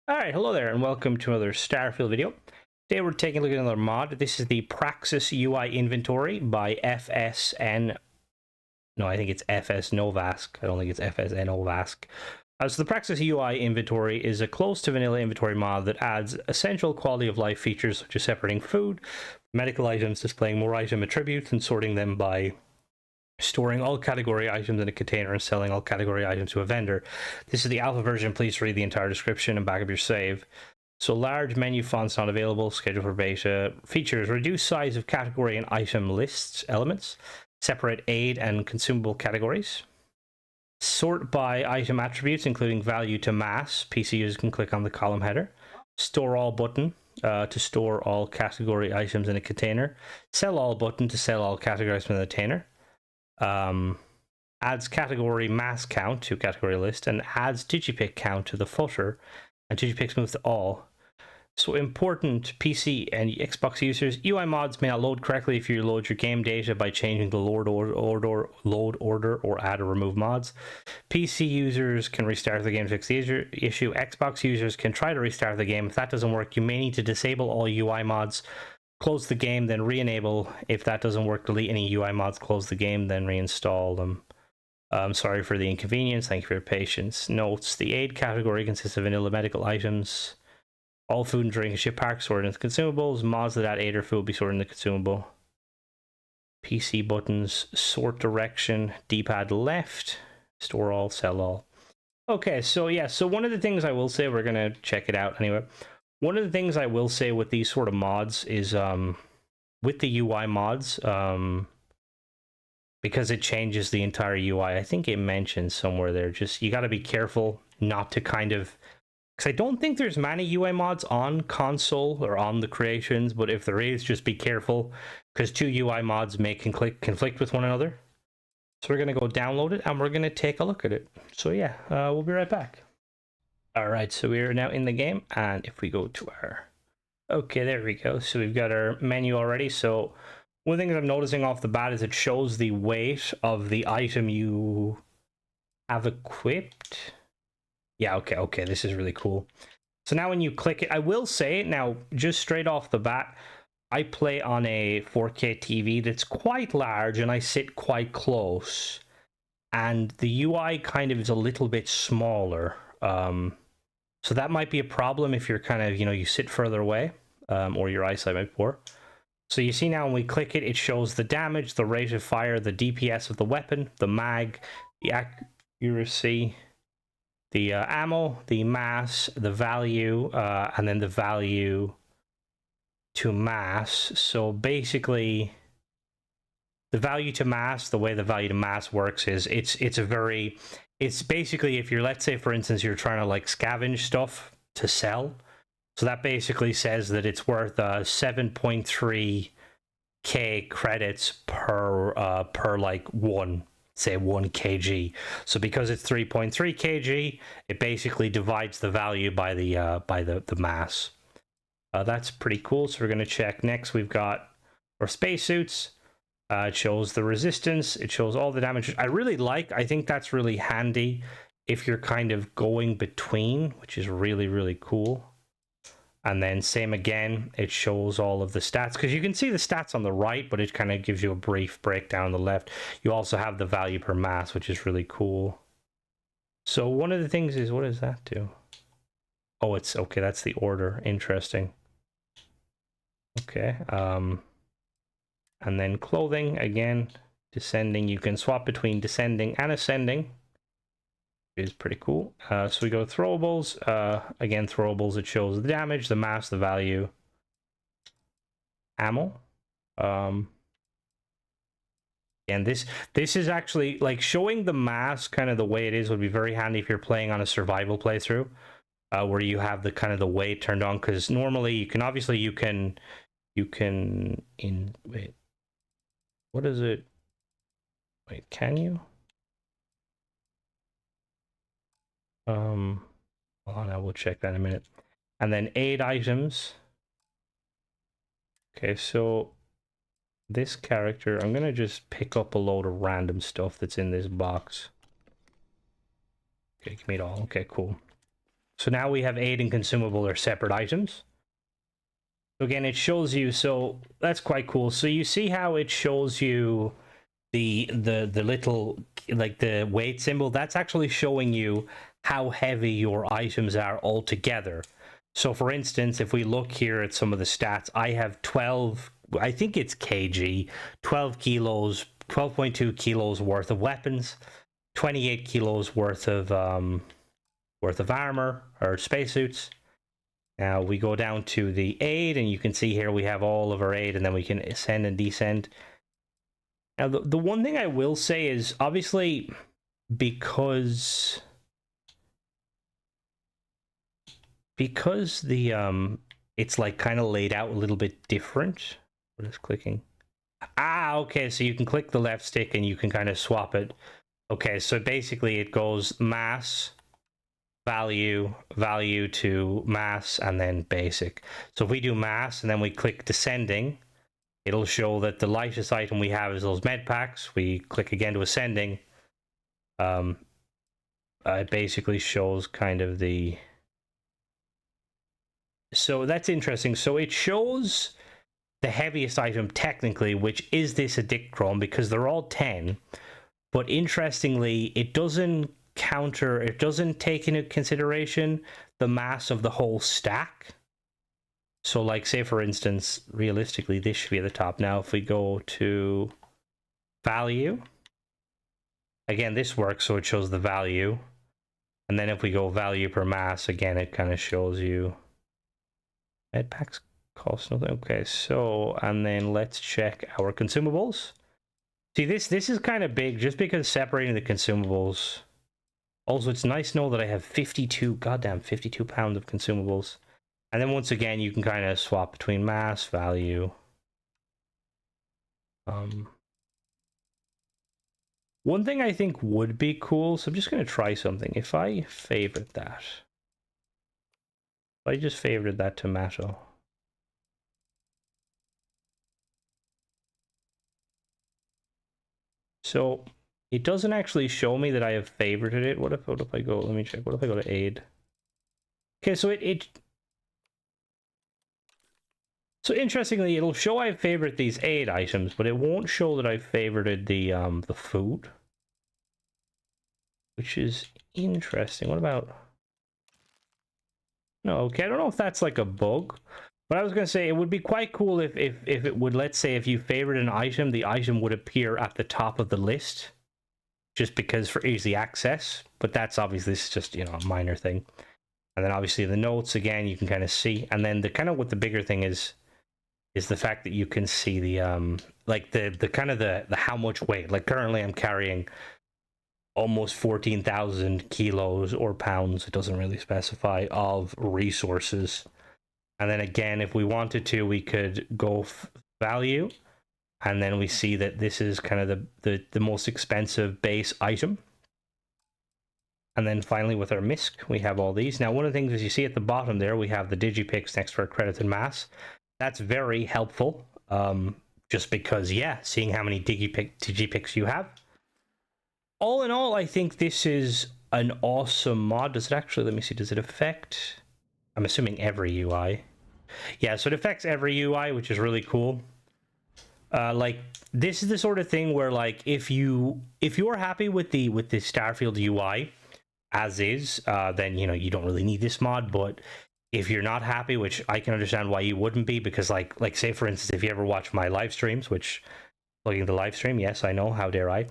Alright, hello there and welcome to another Starfield video. Today we're taking a look at another mod. This is the PraxisUi inventory by FSN. No, I think it's FS Novask. I don't think it's FSN Novask. So the PraxisUi inventory is a close to vanilla inventory mod that adds essential quality of life features such as separating food, medical items, displaying more item attributes, and sorting them by storing all category items in a container and selling all category items to a vendor. This is the alpha version. Please read the entire description and back up your save. So large menu fonts not available, scheduled for beta. Features: reduce size of category and item lists elements, separate aid and consumable categories, sort by item attributes including value to mass. PC users can click on the column header. Store all button to store all category items in a container. Sell all button to sell all categories in a container. Adds category mass count to category list and adds digipick count to the footer, and digipicks move to all. So important PC and Xbox users, UI mods may not load correctly if you load your game data by changing the load order or add or remove mods. PC users can restart the game to fix the issue. Xbox users can try to restart the game. If that doesn't work, you may need to disable all UI mods, close the game, then re-enable. If that doesn't work, delete any UI mods, close the game, then reinstall them. Sorry for the inconvenience. Thank you for your patience. Notes: the aid category consists of vanilla medical items. All food and drink in ship park sorted into consumables. Mods that add aid or food will be sorted into consumable. PC buttons: sort direction, D-pad left, store all, sell all. Okay, so yeah, so one of the things I will say, we're gonna check it out anyway. One of the things I will say with these sort of mods is with the UI mods, because it changes the entire UI. I think it mentions somewhere there, just you got to be careful not to kind of, because I don't think there's many UI mods on console or on the creations, but if there is, just be careful because two UI mods may conflict with one another. So we're going to go download it and we're going to take a look at it. So yeah, we'll be right back. All right, so we are now in the game, and if we go to our, okay, there we go. So we've got our menu already. So one thing that I'm noticing off the bat is it shows the weight of the item you have equipped. Yeah, okay, this is really cool. So now when you click it, I will say now, just straight off the bat, I play on a 4K TV that's quite large and I sit quite close. And the UI kind of is a little bit smaller. So that might be a problem if you're kind of, you sit further away, or your eyesight might be poor. So you see now when we click it, it shows the damage, the rate of fire, the DPS of the weapon, the mag, the accuracy, the ammo, the mass, the value, and then the value to mass. So basically, the value to mass, the way the value to mass works is it's basically, if you're, let's say for instance, you're trying to like scavenge stuff to sell. So that basically says that it's worth 7.3k credits per like one 1 kg. So because it's 3.3 kg, it basically divides the value by the mass. That's pretty cool. So we're going to check next. We've got our spacesuits. It shows the resistance. It shows all the damage. I think that's really handy if you're kind of going between, which is really, really cool. And then same again, it shows all of the stats, because you can see the stats on the right, but it kind of gives you a brief breakdown on the left. You also have the value per mass, which is really cool. So one of the things is, what does that do? Oh, it's okay. That's the order. Interesting. Okay. And then clothing, again, descending. You can swap between descending and ascending. Is pretty cool. So we go to throwables. Again, throwables, it shows the damage, the mass, the value, ammo. And this is actually like showing the mass kind of the way it is would be very handy if you're playing on a survival playthrough, where you have the kind of the weight turned on, because normally you can wait, what is it? Wait, can you? Hold on, I will check that in a minute. And then aid items. Okay, so this character, I'm gonna just pick up a load of random stuff that's in this box. Okay, give me it all. Okay, cool. So now we have aid and consumable are separate items. So again, it shows you, so that's quite cool. So you see how it shows you the little, like the weight symbol, that's actually showing you how heavy your items are altogether. So for instance, if we look here at some of the stats, I have 12, I think it's kg, 12 kilos, 12.2 kilos worth of weapons, 28 kilos worth of armor or spacesuits. Now we go down to the aid, and you can see here we have all of our aid, and then we can ascend and descend. Now, the one thing I will say is, obviously, because the it's like kind of laid out a little bit different. What is clicking? Ah, okay, so you can click the left stick and you can kind of swap it. Okay, so basically it goes mass, value, value to mass, and then basic. So if we do mass and then we click descending, it'll show that the lightest item we have is those med packs. We click again to ascending. It basically shows kind of the... So that's interesting. So it shows the heaviest item technically, which is this Adichrome, because they're all 10. But interestingly, it doesn't take into consideration the mass of the whole stack. So like, say for instance, realistically, this should be at the top. Now, if we go to value, again, this works, so it shows the value. And then if we go value per mass, again, it kind of shows you med packs cost nothing. Okay, so, and then let's check our consumables. See, this is kind of big, just because separating the consumables. Also, it's nice to know that I have 52 pounds of consumables. And then once again, you can kind of swap between mass, value. One thing I think would be cool, so I'm just going to try something. If I favorite that. If I just favorited that tomato. So it doesn't actually show me that I have favorited it. What if I go, let me check. What if I go to aid? Okay, so so interestingly, it'll show I favorite these aid items, but it won't show that I favorited the food. Which is interesting. What about... No, okay, I don't know if that's like a bug. But I was going to say, it would be quite cool if it would, let's say, if you favorite an item, the item would appear at the top of the list. Just because for easy access. But that's obviously, this is just, you know, a minor thing. And then obviously the notes, again, you can kind of see. And then the kind of what the bigger thing is the fact that you can see the, like the kind of the how much weight. Like currently I'm carrying almost 14,000 kilos or pounds, it doesn't really specify, of resources. And then again, if we wanted to, we could go value, and then we see that this is kind of the most expensive base item. And then finally with our MISC, we have all these. Now, one of the things is you see at the bottom there, we have the digipicks next to our credited mass. That's very helpful, just because, yeah, seeing how many digipicks you have. All in all, I think this is an awesome mod. Does it actually, let me see, does it affect... I'm assuming every UI. Yeah, so it affects every UI, which is really cool. Like, this is the sort of thing where, like, if you're happy with the Starfield UI as is, then, you know, you don't really need this mod. But if you're not happy, which I can understand why you wouldn't be, because like say for instance, if you ever watch my live streams, which plugging the live stream, yes, I know, how dare I.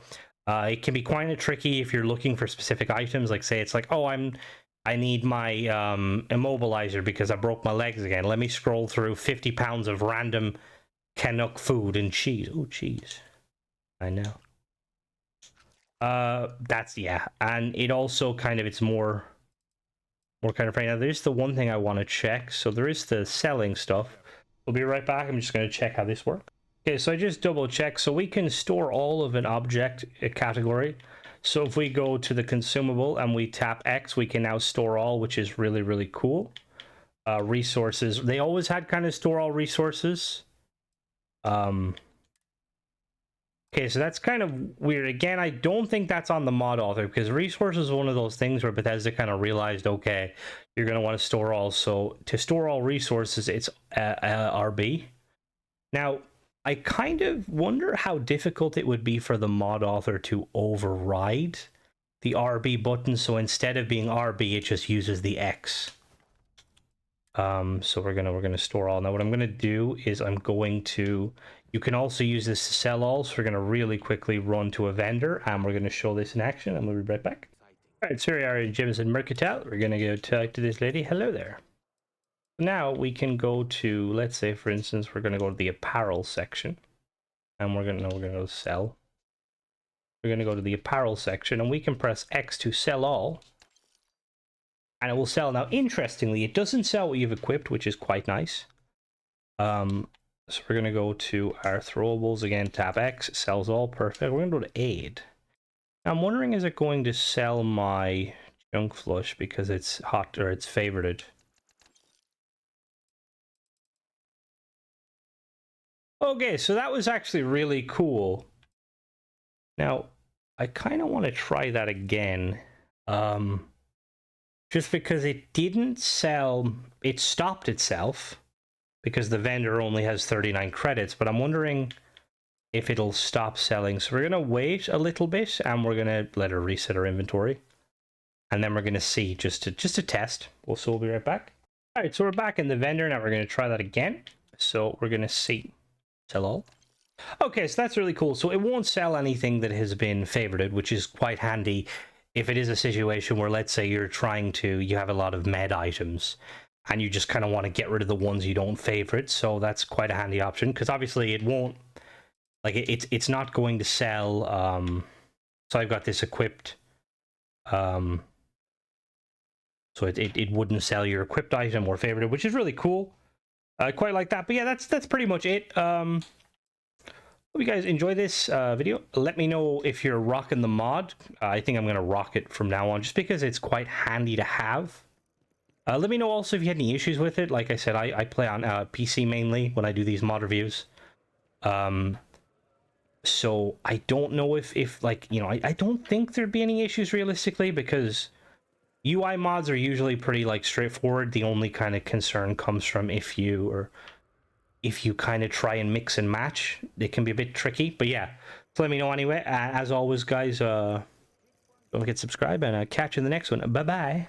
It can be quite tricky if you're looking for specific items. Like, say it's like, oh, I need my immobilizer because I broke my legs again. Let me scroll through 50 pounds of random Canuck food and cheese. Oh, cheese. I know. That's, yeah. And it also kind of, it's more kind of right now. There's the one thing I want to check. So there is the selling stuff. We'll be right back. I'm just going to check how this works. Okay, so I just double check. So we can store all of an object category. So if we go to the consumable and we tap X, we can now store all, which is really, really cool. Resources. They always had kind of store all resources. Okay, so that's kind of weird. Again, I don't think that's on the mod author, because resources is one of those things where Bethesda kind of realized, okay, you're going to want to store all. So to store all resources, it's RB. Now, I kind of wonder how difficult it would be for the mod author to override the RB button. So instead of being RB, it just uses the X. So we're gonna store all. Now what I'm gonna do is I'm going to, you can also use this to sell all, so we're gonna really quickly run to a vendor and we're gonna show this in action and we'll be right back. All right, so here are Jameson Mercantile. We're gonna go talk to this lady. Hello there. Now we can go to, let's say for instance, we're gonna go to the apparel section and we're gonna go sell. We're gonna go to the apparel section and we can press X to sell all. And it will sell. Now, interestingly, it doesn't sell what you've equipped, which is quite nice. So we're going to go to our throwables again, tap X, sells all, perfect. We're going to go to aid. Now, I'm wondering, is it going to sell my junk flush because it's hot or it's favorited? Okay, so that was actually really cool. Now, I kind of want to try that again. Just because it didn't sell, it stopped itself because the vendor only has 39 credits, but I'm wondering if it'll stop selling. So we're going to wait a little bit and we're going to let her reset her inventory. And then we're going to see just to test. So we'll be right back. All right, so we're back in the vendor. Now we're going to try that again. So we're going to see. Sell all. Okay, so that's really cool. So it won't sell anything that has been favorited, which is quite handy if it is a situation where, let's say you have a lot of med items and you just kind of want to get rid of the ones you don't favorite. So that's quite a handy option, because obviously it won't, like it's not going to sell. So I've got this equipped. So it wouldn't sell your equipped item or favorited, which is really cool. I quite like that. But yeah, that's pretty much it. Hope you guys enjoy this video. Let me know if you're rocking the mod. I think I'm going to rock it from now on, just because it's quite handy to have. Let me know also if you had any issues with it. Like I said, I play on PC mainly when I do these mod reviews. So I don't know if like, you know, I don't think there'd be any issues realistically, because UI mods are usually pretty like straightforward. The only kind of concern comes from if you kind of try and mix and match, it can be a bit tricky. But yeah, so let me know anyway. As always, guys, don't forget to subscribe, and catch you in the next one. Bye bye.